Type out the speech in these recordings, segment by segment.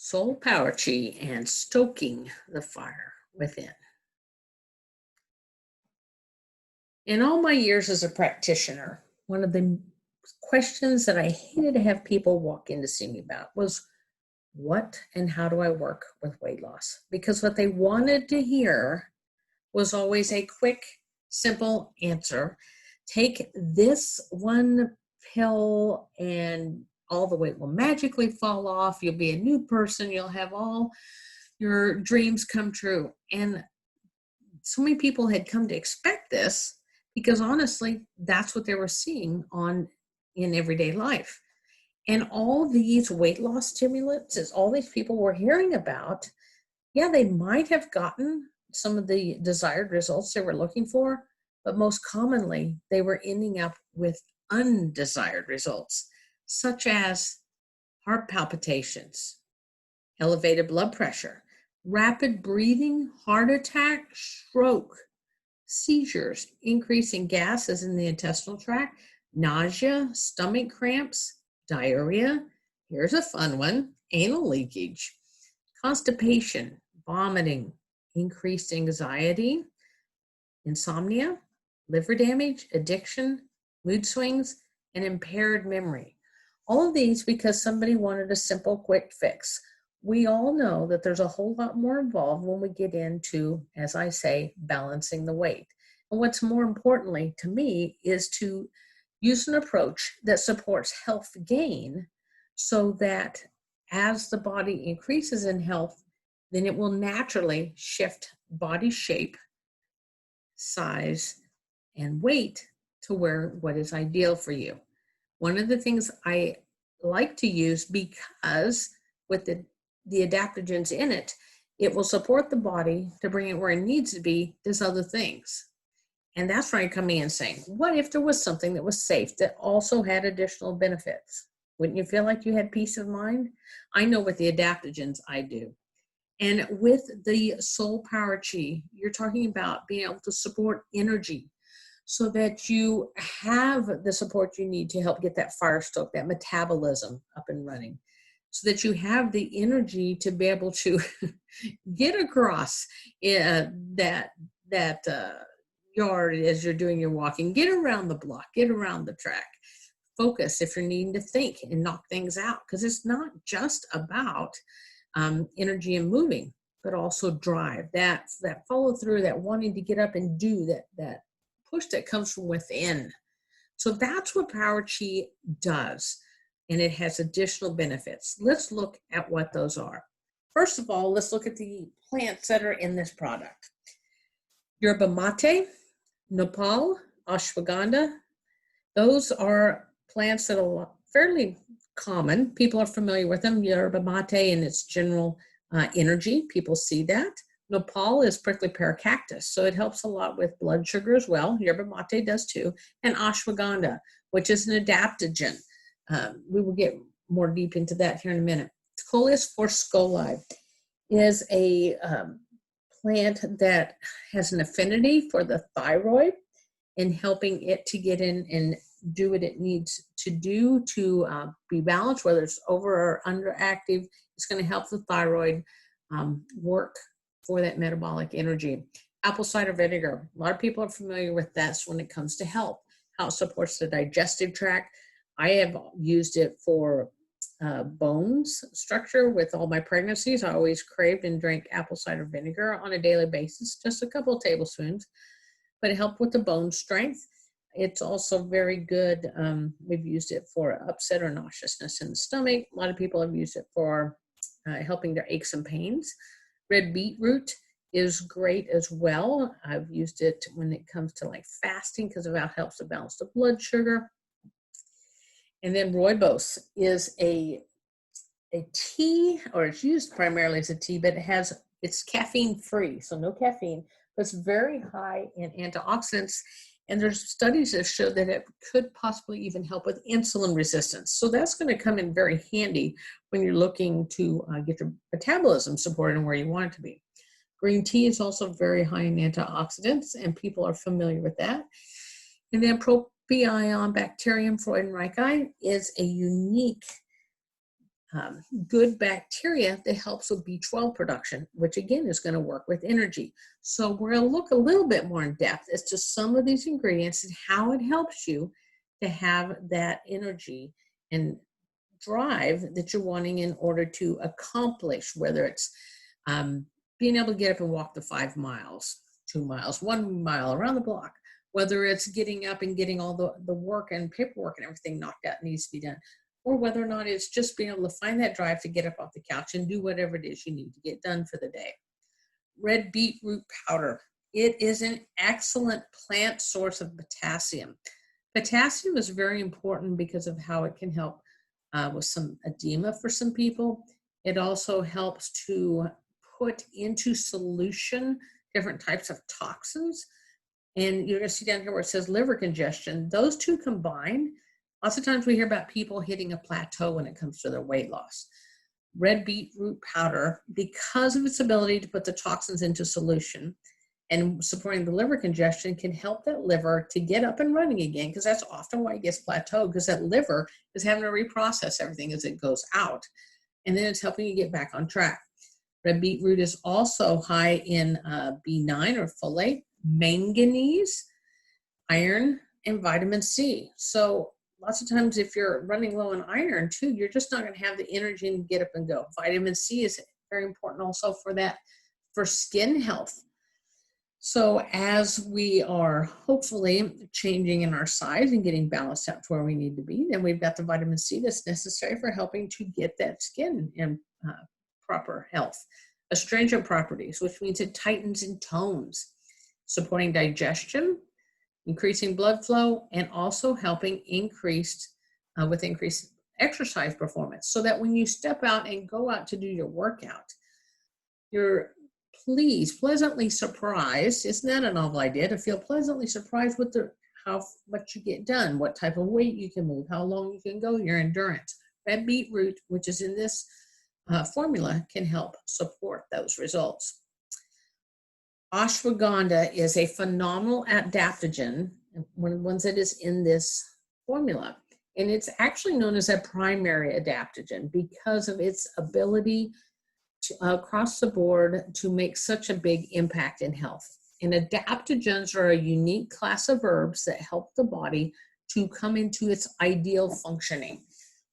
Solle PowerChi and stoking the fire within. In all my years as a practitioner, one of the questions that I hated to have people walk in to see me about was, what and how do I work with weight loss? Because what they wanted to hear was always a quick, simple answer. Take this one pill and all the weight will magically fall off. You'll be a new person. You'll have all your dreams come true. And so many people had come to expect this because honestly, that's what they were seeing in everyday life. And all these weight loss stimulants, as all these people were hearing about, yeah, they might have gotten some of the desired results they were looking for, but most commonly, they were ending up with undesired results, such as heart palpitations, elevated blood pressure, rapid breathing, heart attack, stroke, seizures, increase in gases in the intestinal tract, nausea, stomach cramps, diarrhea. Here's a fun one: anal leakage, constipation, vomiting, increased anxiety, insomnia, liver damage, addiction, mood swings, and impaired memory. All of these because somebody wanted a simple, quick fix. We all know that there's a whole lot more involved when we get into, as I say, balancing the weight. And what's more importantly to me is to use an approach that supports health gain so that as the body increases in health, then it will naturally shift body shape, size, and weight to what is ideal for you. One of the things I like to use, because with the adaptogens in it, it will support the body to bring it where it needs to be, does other things. And that's where I come in saying, what if there was something that was safe that also had additional benefits? Wouldn't you feel like you had peace of mind? I know with the adaptogens, I do. And with the Solle PowerChi, you're talking about being able to support energy so that you have the support you need to help get that fire stoked, that metabolism up and running, so that you have the energy to be able to get across that yard as you're doing your walking, get around the block, get around the track, focus if you're needing to think and knock things out, because it's not just about energy and moving, but also drive, that follow through, that wanting to get up and do that push that comes from within. So that's what PowerChi does, and it has additional benefits. Let's look at what those are. First of all, let's look at the plants that are in this product. Yerba Mate, nopal, ashwagandha. Those are plants that are fairly common. People are familiar with them. Yerba Mate and its general energy, people see that. Nopal is prickly pear cactus, so it helps a lot with blood sugar as well. Yerba Mate does too. And ashwagandha, which is an adaptogen. We will get more deep into that here in a minute. Coleus forskolii is a plant that has an affinity for the thyroid and helping it to get in and do what it needs to do to be balanced, whether it's over or underactive. It's going to help the thyroid work for that metabolic energy. Apple cider vinegar, a lot of people are familiar with that when it comes to health, how it supports the digestive tract. I have used it for bones structure with all my pregnancies. I always craved and drank apple cider vinegar on a daily basis, just a couple of tablespoons, but it helped with the bone strength. It's also very good. We've used it for upset or nauseousness in the stomach. A lot of people have used it for helping their aches and pains. Red beet root is great as well. I've used it when it comes to like fasting because it helps to balance the blood sugar. And then rooibos is a tea, or it's used primarily as a tea, but it's caffeine free, so no caffeine, but it's very high in antioxidants. And there's studies that show that it could possibly even help with insulin resistance. So that's going to come in very handy when you're looking to get your metabolism supported and where you want it to be. Green tea is also very high in antioxidants, and people are familiar with that. And then Propion bacterium freudenreichi is a unique good bacteria that helps with B12 production, which again is going to work with energy. So we're going to look a little bit more in depth as to some of these ingredients and how it helps you to have that energy and drive that you're wanting in order to accomplish, whether it's being able to get up and walk the 5 miles, 2 miles, 1 mile around the block, whether it's getting up and getting all the work and paperwork and everything knocked out needs to be done, or whether or not it's just being able to find that drive to get up off the couch and do whatever it is you need to get done for the day. Red beet root powder. It is an excellent plant source of potassium. Potassium is very important because of how it can help with some edema for some people. It also helps to put into solution different types of toxins. And you're going to see down here where it says liver congestion. Those two combined, lots of times we hear about people hitting a plateau when it comes to their weight loss. Red beet root powder, because of its ability to put the toxins into solution and supporting the liver congestion, can help that liver to get up and running again, because that's often why it gets plateaued, because that liver is having to reprocess everything as it goes out. And then it's helping you get back on track. Red beet root is also high in B9 or folate, manganese, iron, and vitamin C. So lots of times if you're running low on iron too, you're just not going to have the energy to get up and go. Vitamin C is very important also for that, for skin health. So as we are hopefully changing in our size and getting balanced out to where we need to be, then we've got the vitamin C that's necessary for helping to get that skin in proper health. Astringent properties, which means it tightens and tones, supporting digestion, increasing blood flow, and also helping with increased exercise performance, so that when you step out and go out to do your workout, you're pleasantly surprised. Isn't that a novel idea, to feel pleasantly surprised with how much you get done, what type of weight you can move, how long you can go, your endurance. Red beet root, which is in this formula, can help support those results. Ashwagandha is a phenomenal adaptogen, one of the ones that is in this formula. And it's actually known as a primary adaptogen because of its ability to, across the board, to make such a big impact in health. And adaptogens are a unique class of herbs that help the body to come into its ideal functioning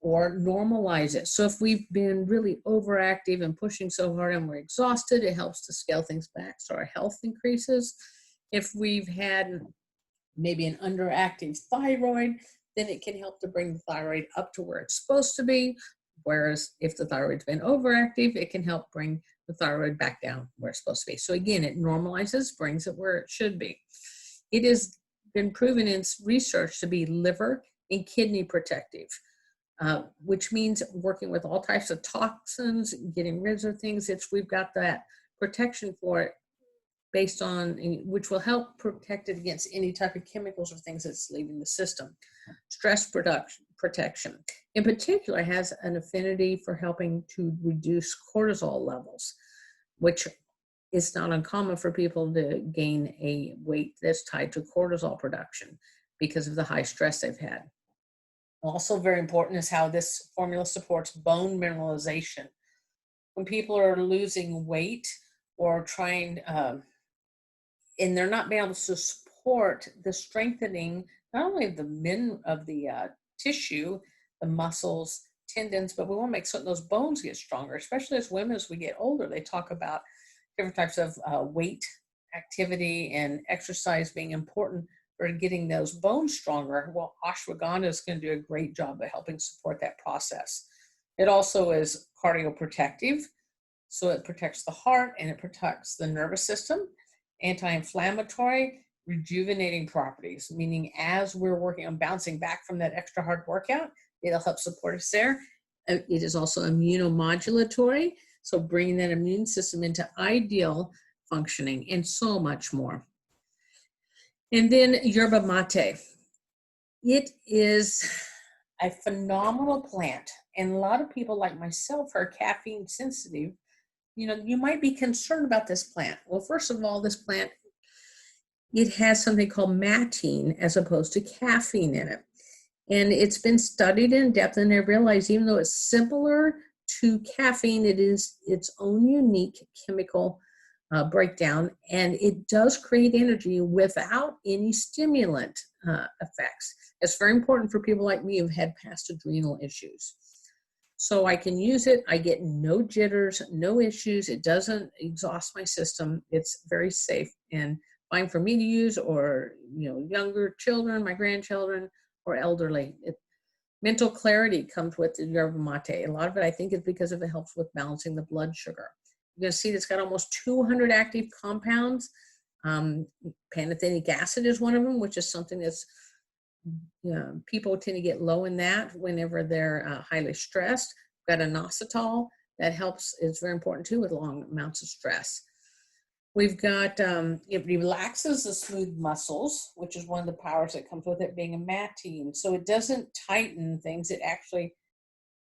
or normalize it. So if we've been really overactive and pushing so hard and we're exhausted, it helps to scale things back so our health increases. If we've had maybe an underactive thyroid, then it can help to bring the thyroid up to where it's supposed to be. Whereas if the thyroid's been overactive, it can help bring the thyroid back down where it's supposed to be. So again, it normalizes, brings it where it should be. It has been proven in research to be liver and kidney protective. Which means working with all types of toxins, getting rid of things. We've got that protection for it based on, which will help protect it against any type of chemicals or things that's leaving the system. Stress protection, in particular, has an affinity for helping to reduce cortisol levels, which is not uncommon for people to gain a weight that's tied to cortisol production because of the high stress they've had. Also very important is how this formula supports bone mineralization. When people are losing weight or trying, and they're not being able to support the strengthening, not only of the tissue, the muscles, tendons, but we want to make certain those bones get stronger, especially as women, as we get older. They talk about different types of weight activity and exercise being important for getting those bones stronger. Well, ashwagandha is going to do a great job of helping support that process. It also is cardioprotective, so it protects the heart and it protects the nervous system. Anti-inflammatory, rejuvenating properties, meaning as we're working on bouncing back from that extra hard workout, it'll help support us there. It is also immunomodulatory, so bringing that immune system into ideal functioning, and so much more. And then yerba mate. It is a phenomenal plant. And a lot of people like myself are caffeine sensitive. You might be concerned about this plant. Well, first of all, this plant, it has something called matine as opposed to caffeine in it. And it's been studied in depth, and they realize even though it's similar to caffeine, it is its own unique chemical breakdown, and it does create energy without any stimulant effects. It's very important for people like me who've had past adrenal issues. So I can use it. I get no jitters, no issues. It doesn't exhaust my system. It's very safe and fine for me to use, or younger children, my grandchildren, or elderly. Mental clarity comes with the yerba mate. A lot of it, I think, is because it helps with balancing the blood sugar. You're going to see it's got almost 200 active compounds. Pantothenic acid is one of them, which is something that's people tend to get low in that whenever they're highly stressed. We've got inositol that helps. It's very important too with long amounts of stress. We've got, it relaxes the smooth muscles, which is one of the powers that comes with it being a matine. So it doesn't tighten things. It actually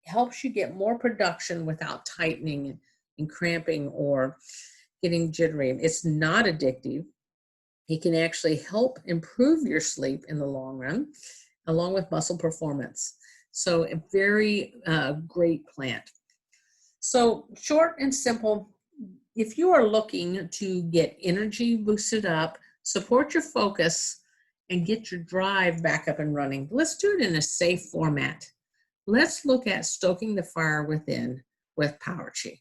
helps you get more production without tightening and cramping or getting jittery. It's not addictive. It can actually help improve your sleep in the long run, along with muscle performance. So a very great plant. So short and simple. If you are looking to get energy boosted up, support your focus, and get your drive back up and running, let's do it in a safe format. Let's look at stoking the fire within with PowerChi.